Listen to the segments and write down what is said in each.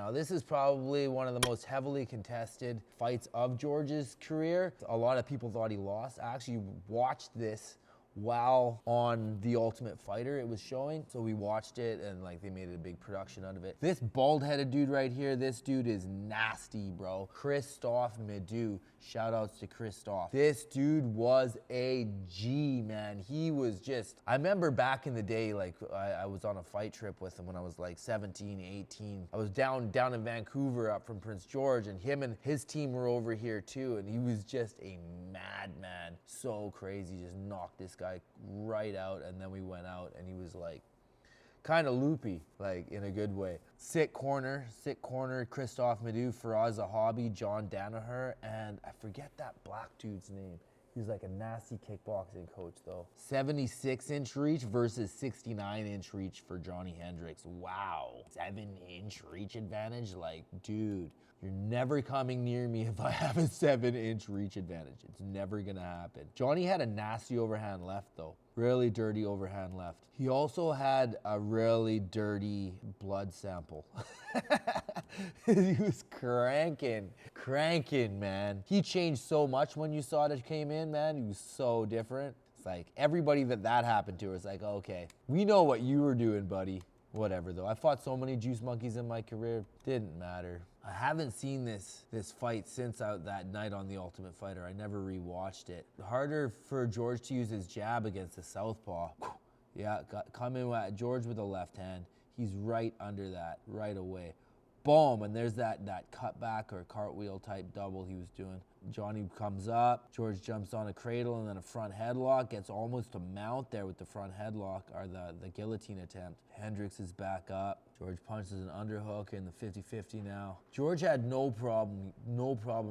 Now, this is probably one of the most heavily contested fights of George's career. A lot of people thought he lost. I actually watched this while on The Ultimate Fighter it was showing. So we watched it and like they made a big production out of it. This bald-headed dude right here, this dude is nasty, bro. Christophe Medou. Shout outs to Christophe. This dude was a G, man. He was just, I remember back in the day, like I was on a fight trip with him when I was like 17, 18. I was down in Vancouver up from Prince George, and him and his team were over here too, and he was just a madman. So crazy, just knocked this guy right out, and then we went out and he was like kind of loopy, like in a good way. Sick corner, Christophe Medou, Faraz Zahabi, John Danaher, and I forget that black dude's name. He's like a nasty kickboxing coach though. 76-inch reach versus 69-inch reach for Johnny Hendricks. Wow, 7-inch reach advantage? Like, dude, you're never coming near me if I have a 7-inch reach advantage. It's never gonna happen. Johnny had a nasty overhand left though. Really dirty overhand left. He also had a really dirty blood sample. He was cranking, man. He changed so much when you saw it came in, man. He was so different. It's like everybody that happened to was like, okay, we know what you were doing, buddy. Whatever though. I fought so many juice monkeys in my career, didn't matter. I haven't seen this fight since that night on The Ultimate Fighter. I never rewatched it. Harder for George to use his jab against the southpaw. Yeah, coming at George with a left hand. He's right under that right away. Boom, and there's that cutback or cartwheel type double he was doing. Johnny comes up, George jumps on a cradle and then a front headlock, gets almost to mount there with the front headlock or the guillotine attempt. Hendricks is back up. George punches an underhook in the 50-50 now. George had no problem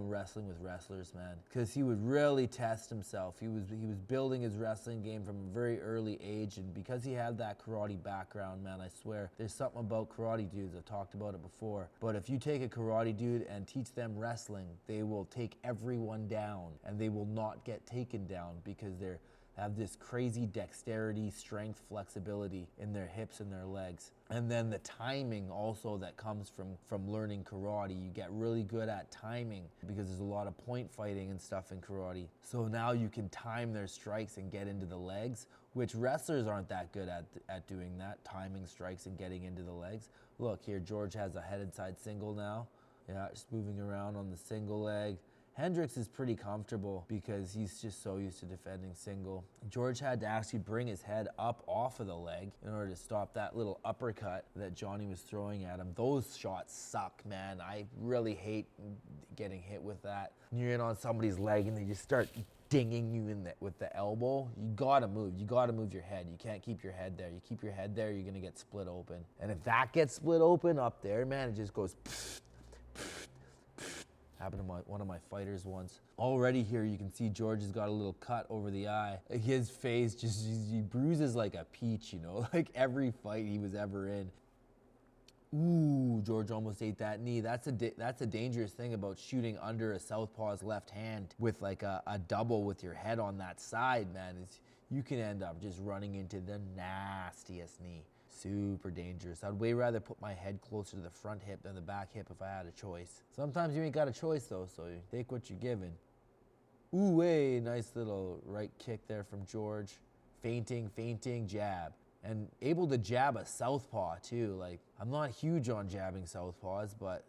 wrestling with wrestlers, man, because he would really test himself. He was building his wrestling game from a very early age, and because he had that karate background, man, I swear, there's something about karate dudes. I've talked about it before. But if you take a karate dude and teach them wrestling, they will take everyone down, and they will not get taken down because they're have this crazy dexterity, strength, flexibility in their hips and their legs. And then the timing also that comes from learning karate. You get really good at timing because there's a lot of point fighting and stuff in karate. So now you can time their strikes and get into the legs, which wrestlers aren't that good at doing that, timing strikes and getting into the legs. Look here, George has a head inside single now. Yeah, just moving around on the single leg. Hendricks is pretty comfortable because he's just so used to defending single. George had to actually bring his head up off of the leg in order to stop that little uppercut that Johnny was throwing at him. Those shots suck, man. I really hate getting hit with that. You're in on somebody's leg and they just start dinging you with the elbow. You gotta move. You gotta move your head. You can't keep your head there. You keep your head there, you're gonna get split open. And if that gets split open up there, man, it just goes pfft. Happened to one of my fighters once. Already here you can see George has got a little cut over the eye. His face just, he bruises like a peach, you know, like every fight he was ever in. Ooh, George almost ate that knee. That's a dangerous thing about shooting under a southpaw's left hand with like a double with your head on that side, man. You can end up just running into the nastiest knee. Super dangerous. I'd way rather put my head closer to the front hip than the back hip if I had a choice. Sometimes you ain't got a choice though, so you take what you're given. Ooh, hey, nice little right kick there from George. Feinting, jab. And able to jab a southpaw too. Like, I'm not huge on jabbing southpaws, but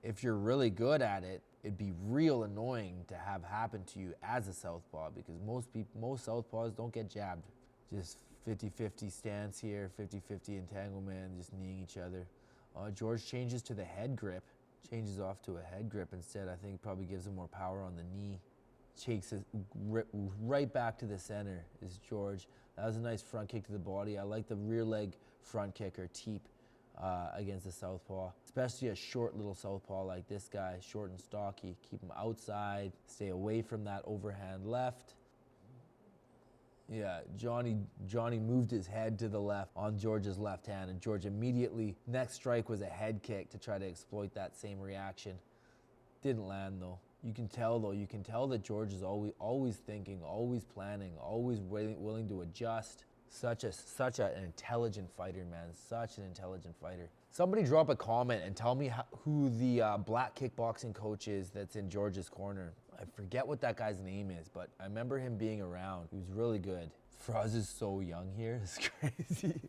if you're really good at it, it'd be real annoying to have happen to you as a southpaw because most southpaws don't get jabbed. Just 50-50 stance here, 50-50 entanglement, just kneeing each other. George changes to the head grip, changes off to a head grip instead. I think probably gives him more power on the knee. Takes it right back to the center is George. That was a nice front kick to the body. I like the rear leg front kick or teep against the southpaw, especially a short little southpaw like this guy, short and stocky. Keep him outside, stay away from that overhand left. Yeah, Johnny moved his head to the left on George's left hand, and George immediately, next strike was a head kick to try to exploit that same reaction. Didn't land though. You can tell that George is always thinking, always planning, always willing to adjust. Such an intelligent fighter, man. Such an intelligent fighter. Somebody drop a comment and tell me who the black kickboxing coach is that's in George's corner. I forget what that guy's name is, but I remember him being around. He was really good. Froz is so young here. It's crazy.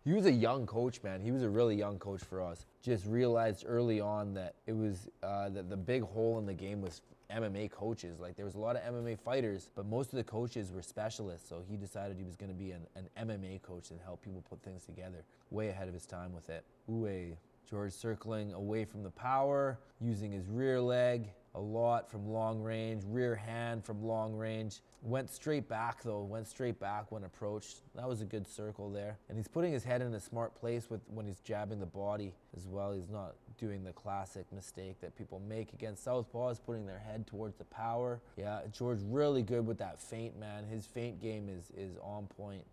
He was a young coach, man. He was a really young coach for us. Just realized early on that it was that the big hole in the game was MMA coaches. Like, there was a lot of MMA fighters, but most of the coaches were specialists. So he decided he was going to be an MMA coach and help people put things together. Way ahead of his time with it. Ooh, George circling away from the power, using his rear leg a lot from long range, rear hand from long range. Went straight back though, went straight back when approached. That was a good circle there. And he's putting his head in a smart place when he's jabbing the body as well. He's not doing the classic mistake that people make against southpaws, putting their head towards the power. Yeah, George really good with that feint, man. His feint game is on point.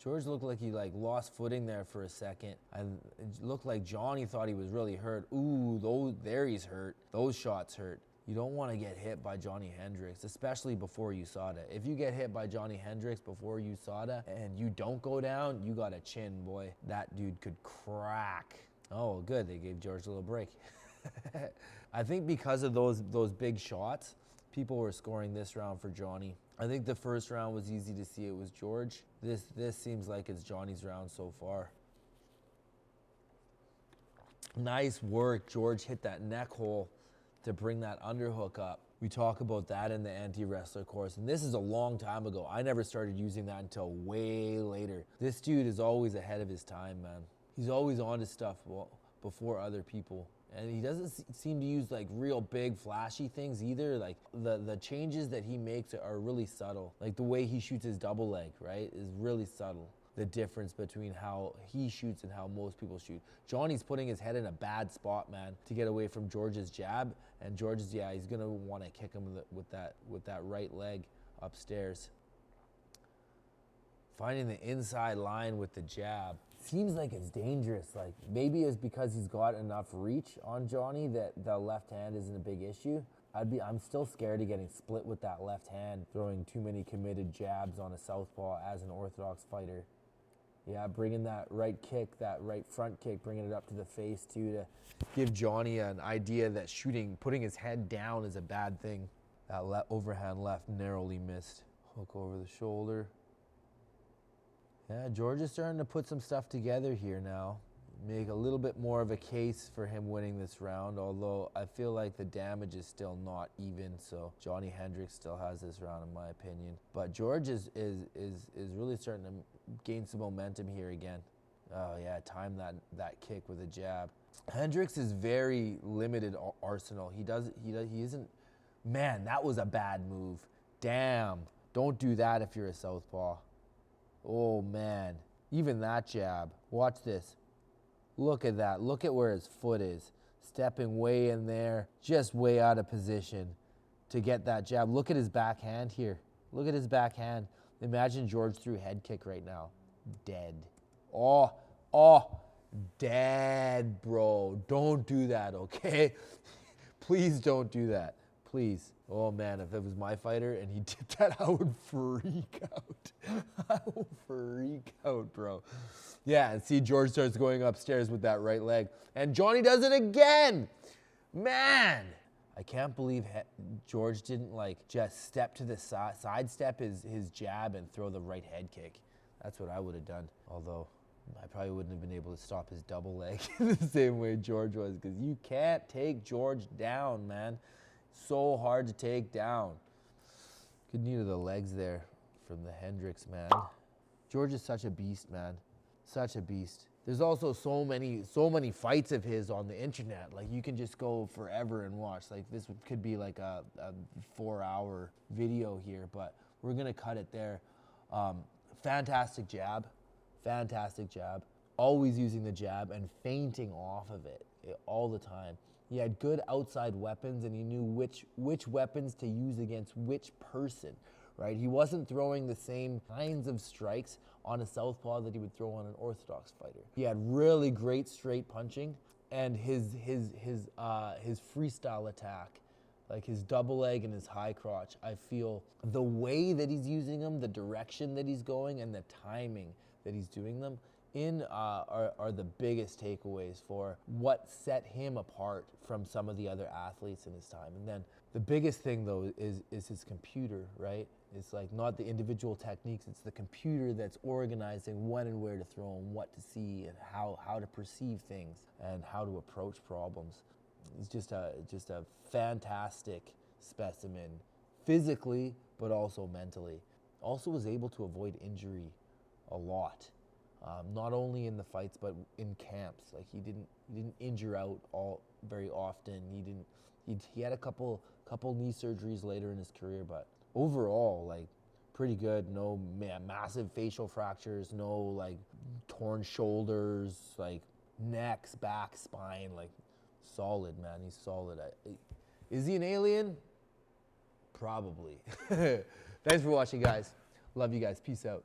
George looked like he lost footing there for a second. And it looked like Johnny thought he was really hurt. Ooh, there he's hurt. Those shots hurt. You don't want to get hit by Johnny Hendricks, especially before USADA. If you get hit by Johnny Hendricks before USADA and you don't go down, you got a chin, boy. That dude could crack. Oh, good. They gave George a little break. I think because of those big shots, people were scoring this round for Johnny. I think the first round was easy to see it was George. This seems like it's Johnny's round so far. Nice work. George hit that neck hole to bring that underhook up. We talk about that in the anti-wrestler course, and this is a long time ago. I never started using that until way later. This dude is always ahead of his time, man. He's always on to stuff before other people. And he doesn't seem to use like real big flashy things either. Like the changes that he makes are really subtle. Like the way he shoots his double leg, right, is really subtle. The difference between how he shoots and how most people shoot. Johnny's putting his head in a bad spot, man, to get away from George's jab. And George's, yeah, he's gonna want to kick him with that right leg upstairs. Finding the inside line with the jab. Seems like it's dangerous. Like maybe it's because he's got enough reach on Johnny that the left hand isn't a big issue. I'm still scared of getting split with that left hand, throwing too many committed jabs on a southpaw as an orthodox fighter. Yeah, bringing that right kick, that right front kick, bringing it up to the face too, to give Johnny an idea that putting his head down is a bad thing. That overhand left narrowly missed. Hook over the shoulder. Yeah, George is starting to put some stuff together here now. Make a little bit more of a case for him winning this round, although I feel like the damage is still not even, so Johnny Hendricks still has this round in my opinion. But George is really starting to gain some momentum here again. Oh yeah, time that kick with a jab. Hendricks is very limited arsenal. He isn't, man, that was a bad move. Damn, don't do that if you're a southpaw. Oh man, even that jab. Watch this. Look at that. Look at where his foot is. Stepping way in there, just way out of position to get that jab. Look at his backhand here. Look at his backhand. Imagine George threw head kick right now. Dead. Oh, dead, bro. Don't do that, okay? Please don't do that. Please. Oh man, if it was my fighter and he did that, I would freak out. I would freak out, bro. Yeah, and see George starts going upstairs with that right leg. And Johnny does it again. Man, I can't believe George didn't just step to the side, sidestep his jab and throw the right head kick. That's what I would have done. Although I probably wouldn't have been able to stop his double leg the same way George was, because you can't take George down, man. So hard to take down. Good knee to the legs there from the Hendricks, man. George is such a beast, man. Such a beast. There's also so many fights of his on the internet. Like you can just go forever and watch. Like this could be like a 4-hour video here, but we're gonna cut it there. Fantastic jab. Fantastic jab. Always using the jab and feinting off of it all the time. He had good outside weapons and he knew which weapons to use against which person, right? He wasn't throwing the same kinds of strikes on a southpaw that he would throw on an orthodox fighter. He had really great straight punching, and his freestyle attack Like his double leg and his high crotch, I feel the way that he's using them, the direction that he's going, and the timing that he's doing them in are the biggest takeaways for what set him apart from some of the other athletes in his time. And then the biggest thing though is his computer, right? It's like not the individual techniques, it's the computer that's organizing when and where to throw and what to see and how to perceive things and how to approach problems. He's just a fantastic specimen physically, but also mentally. Also was able to avoid injury a lot. Not only in the fights, but in camps. Like he didn't injure out very often. He had a couple knee surgeries later in his career, but overall, like pretty good. No massive facial fractures, no like torn shoulders, like necks, back, spine, like solid, man. He's solid. Is he an alien? Probably. Thanks for watching, guys. Love you guys. Peace out.